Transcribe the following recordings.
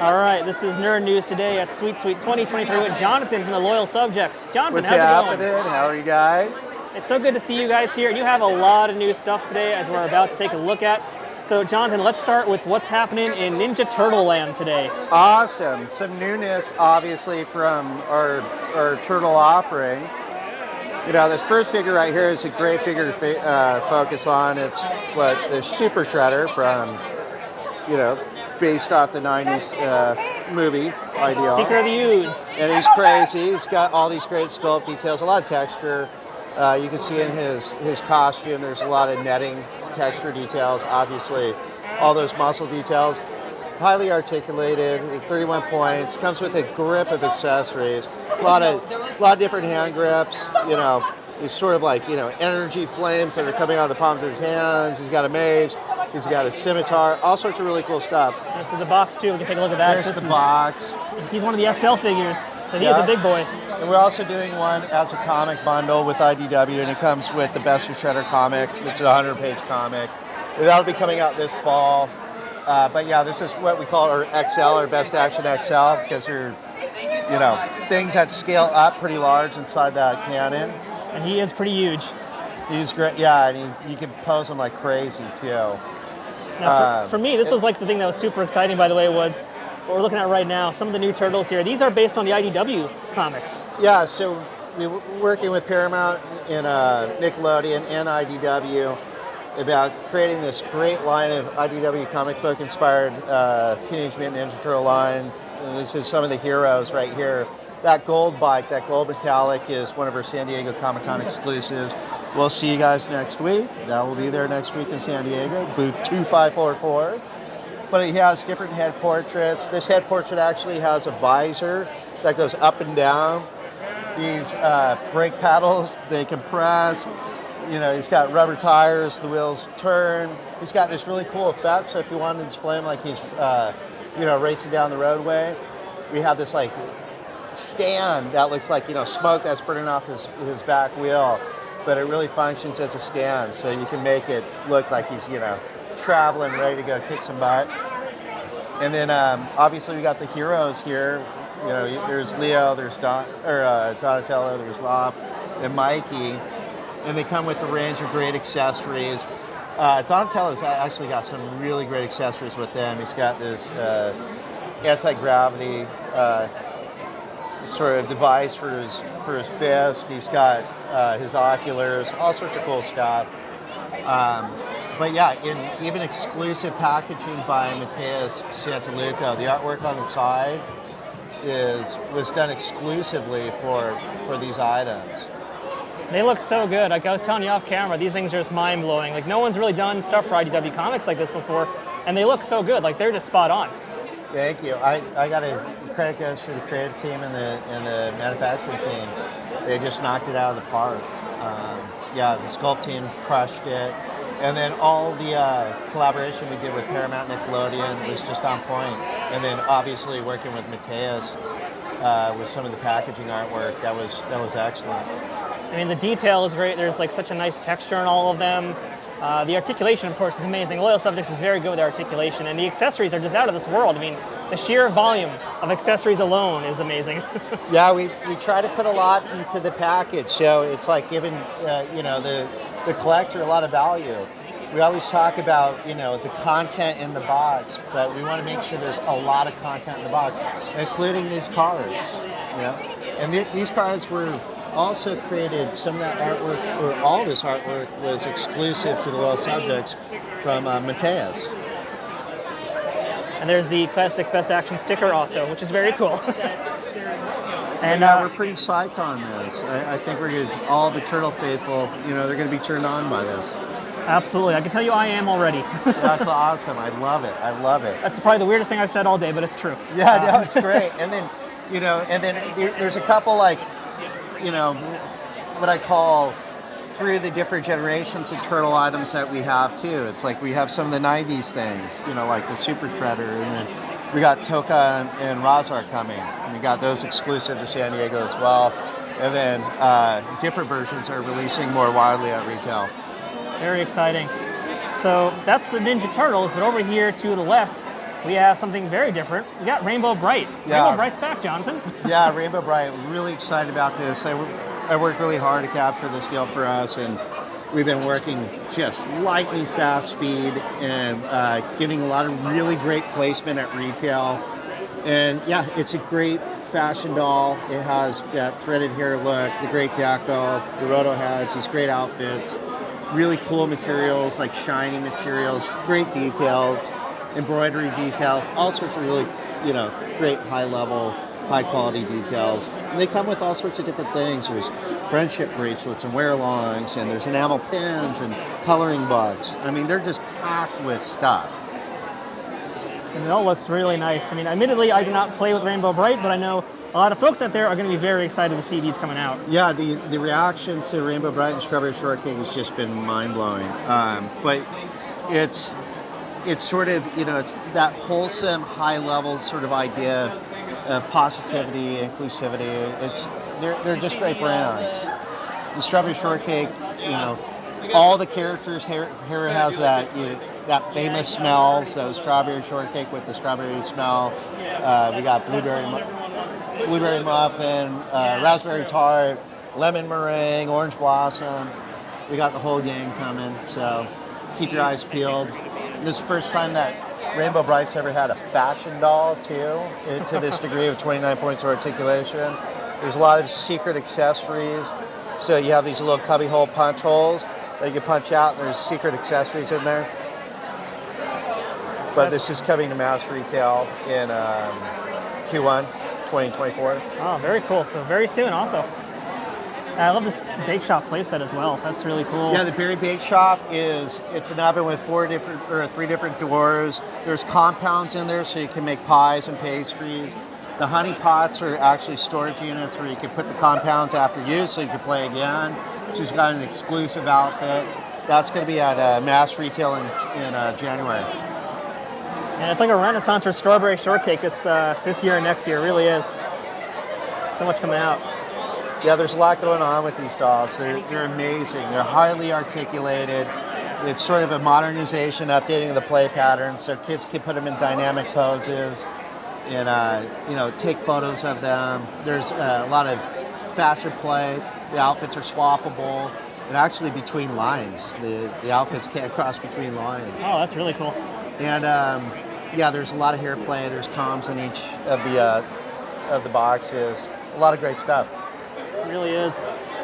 All right, this is Nerd News today at Sweet 2023 with Jonathan from the Loyal Subjects. Jonathan, What's how's it going? happening? How are you guys? It's so good to see you guys here. You have a lot of new stuff today as we're about to take a look at. So Jonathan, let's start with what's happening in Ninja Turtle Land today. Awesome. Some newness, obviously, from our turtle offering. You know, this first figure right here is a great figure to focus on. It's the Super Shredder from, based off the 90s movie Ideal. Secret of the Ooze. And he's crazy. He's got all these great sculpt details, a lot of texture. You can see in his costume, there's a lot of netting, texture details, obviously all those muscle details. Highly articulated, 31 points, comes with a grip of accessories, a lot of different hand grips, he's sort of like, energy flames that are coming out of the palms of his hands. He's got a mace, he's got a scimitar, all sorts of really cool stuff. This is the box too, we can take a look at that. There's the box. He's one of the XL figures, so he's a big boy. And we're also doing one as a comic bundle with IDW, and it comes with the Best of Shredder comic. It's a 100-page comic. That'll be coming out this fall. But yeah, this is what we call our XL, our Best Action XL, because they're, things that scale up pretty large inside that cannon. And he is pretty huge. He's great, yeah, and you can pose him like crazy too. Now, for me, this was like the thing that was super exciting, by the way, was what we're looking at right now. Some of the new turtles here. These are based on the IDW comics. Yeah, so we were working with Paramount and Nickelodeon and IDW about creating this great line of IDW comic book inspired Teenage Mutant Ninja Turtle line. And this is some of the heroes right here. That gold bike, that gold metallic, is one of our San Diego Comic-Con exclusives. We'll see you guys next week. That will be there next week in San Diego, booth 2544. But he has different head portraits. This head portrait actually has a visor that goes up and down. These brake pedals, they compress. He's got rubber tires, the wheels turn. He's got this really cool effect, so if you wanted to display him like he's, racing down the roadway, we have this like stand that looks like, smoke that's burning off his back wheel, but it really functions as a stand, so you can make it look like he's, traveling, ready to go kick some butt. And then obviously we got the heroes here. There's Leo, there's Donatello, there's Rob, and Mikey. And they come with a range of great accessories. Donatello's actually got some really great accessories with them. He's got this anti-gravity sort of device for his fist. He's got his oculars, all sorts of cool stuff. But yeah, in even exclusive packaging by Mateus Santaluca, the artwork on the side was done exclusively for these items. They look so good. Like I was telling you off camera, these things are just mind-blowing. Like no one's really done stuff for IDW Comics like this before, and they look so good. Like they're just spot on. Thank you. I got to credit goes to the creative team and the manufacturing team. They just knocked it out of the park. The sculpt team crushed it, and then all the collaboration we did with Paramount and Nickelodeon was just on point. And then obviously working with Mateus with some of the packaging artwork, that was excellent. I mean, the detail is great. There's like such a nice texture in all of them. The articulation, of course, is amazing. Loyal Subjects is very good with their articulation, and the accessories are just out of this world. I mean, the sheer volume of accessories alone is amazing. Yeah, we try to put a lot into the package, so it's like giving the collector a lot of value. We always talk about the content in the box, but we want to make sure there's a lot of content in the box, including these cards. And these cards were also created, some of that artwork, or all this artwork, was exclusive to the Loyal Subjects from Mateus. And there's the classic Best Action sticker also, which is very cool. And we're pretty psyched on this. I think all the Turtle faithful, they're going to be turned on by this. Absolutely. I can tell you I am already. That's awesome. I love it. That's probably the weirdest thing I've said all day, but it's true. Yeah, no, it's great. And then, there's a couple what I call through the different generations of turtle items that we have too. It's like we have some of the 90s things, like the Super Shredder, and then we got Toka and Razar coming. And we got those exclusive to San Diego as well. And then different versions are releasing more widely at retail. Very exciting. So that's the Ninja Turtles, but over here to the left, we have something very different. We got Rainbow Brite. Yeah. Rainbow Brite's back, Jonathan. Yeah, Rainbow Brite. Really excited about this. I worked really hard to capture this deal for us, and we've been working just lightning fast speed and getting a lot of really great placement at retail. And yeah, it's a great fashion doll. It has that threaded hair look, the great deco. The Roto has these great outfits, really cool materials like shiny materials, great details, embroidery details, all sorts of really, great high level, high quality details. And they come with all sorts of different things. There's friendship bracelets and wear-alongs, and there's enamel pins and coloring books. I mean, they're just packed with stuff. And it all looks really nice. I mean, admittedly, I do not play with Rainbow Brite, but I know a lot of folks out there are going to be very excited to see these coming out. Yeah, the reaction to Rainbow Brite and Strawberry Shortcake has just been mind-blowing. But it's sort of, it's that wholesome, high-level sort of idea of positivity, inclusivity. They're just great brands. The Strawberry Shortcake, all the characters here has that that famous smell. So strawberry shortcake with the strawberry smell. We got blueberry muffin, raspberry tart, lemon meringue, orange blossom. We got the whole gang coming. So keep your eyes peeled. This is the first time that Rainbow Brite's ever had a fashion doll too, to this degree of 29 points of articulation. There's a lot of secret accessories. So you have these little cubbyhole punch holes that you punch out, and there's secret accessories in there. But this is coming to mass retail in Q1 2024. Oh, very cool. So very soon also. I love this bake shop playset as well. That's really cool. Yeah, the Berry Bake Shop it's an oven with 3 different doors. There's compounds in there so you can make pies and pastries. The honey pots are actually storage units where you can put the compounds after use so you can play again. She's got an exclusive outfit. That's going to be at mass retail in January. And it's like a renaissance for Strawberry Shortcake this year and next year. It really is. So much coming out. Yeah, there's a lot going on with these dolls. They're amazing. They're highly articulated. It's sort of a modernization, updating the play patterns so kids can put them in dynamic poses and take photos of them. There's a lot of fashion play. The outfits are swappable. And actually between lines. The outfits can't cross between lines. Oh, that's really cool. And there's a lot of hair play. There's comms in each of the boxes. A lot of great stuff. It really is.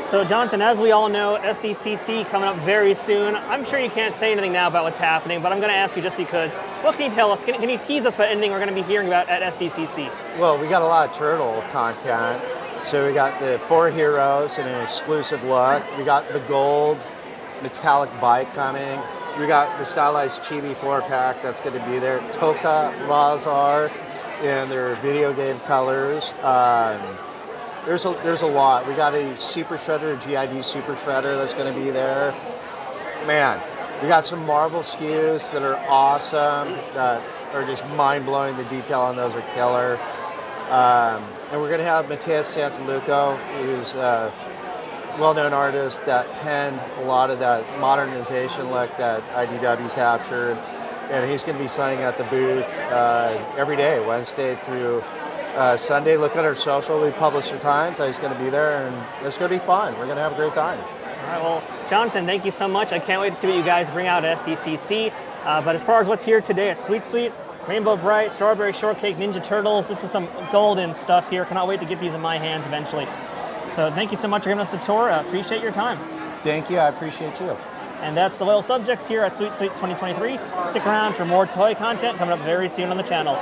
So Jonathan, as we all know, SDCC coming up very soon. I'm sure you can't say anything now about what's happening, but I'm going to ask you just because. What can you tell us? Can you tease us about anything we're going to be hearing about at SDCC? Well, we got a lot of turtle content. So we got the 4 heroes in an exclusive look. We got the gold metallic bike coming. We got the stylized chibi 4-pack that's going to be there. Toka, Lazar in their video game colors. There's a lot. We got a Super Shredder, a GID Super Shredder that's going to be there. Man, we got some Marvel SKUs that are awesome, that are just mind-blowing. The detail on those are killer. And we're going to have Mateus Santaluco, who's a well-known artist that penned a lot of that modernization look that IDW captured. And he's going to be selling at the booth every day, Wednesday through Sunday. Look at our social. We publish the times. He's going to be there, and it's going to be fun. We're going to have a great time. All right, well, Jonathan, thank you so much. I can't wait to see what you guys bring out at SDCC. But as far as what's here today at Sweet Sweet, Rainbow Brite, Strawberry Shortcake, Ninja Turtles, this is some golden stuff here. Cannot wait to get these in my hands eventually. So thank you so much for giving us the tour. Appreciate your time. Thank you. I appreciate you. And that's the Loyal Subjects here at Sweet Sweet 2023. Stick around for more toy content coming up very soon on the channel.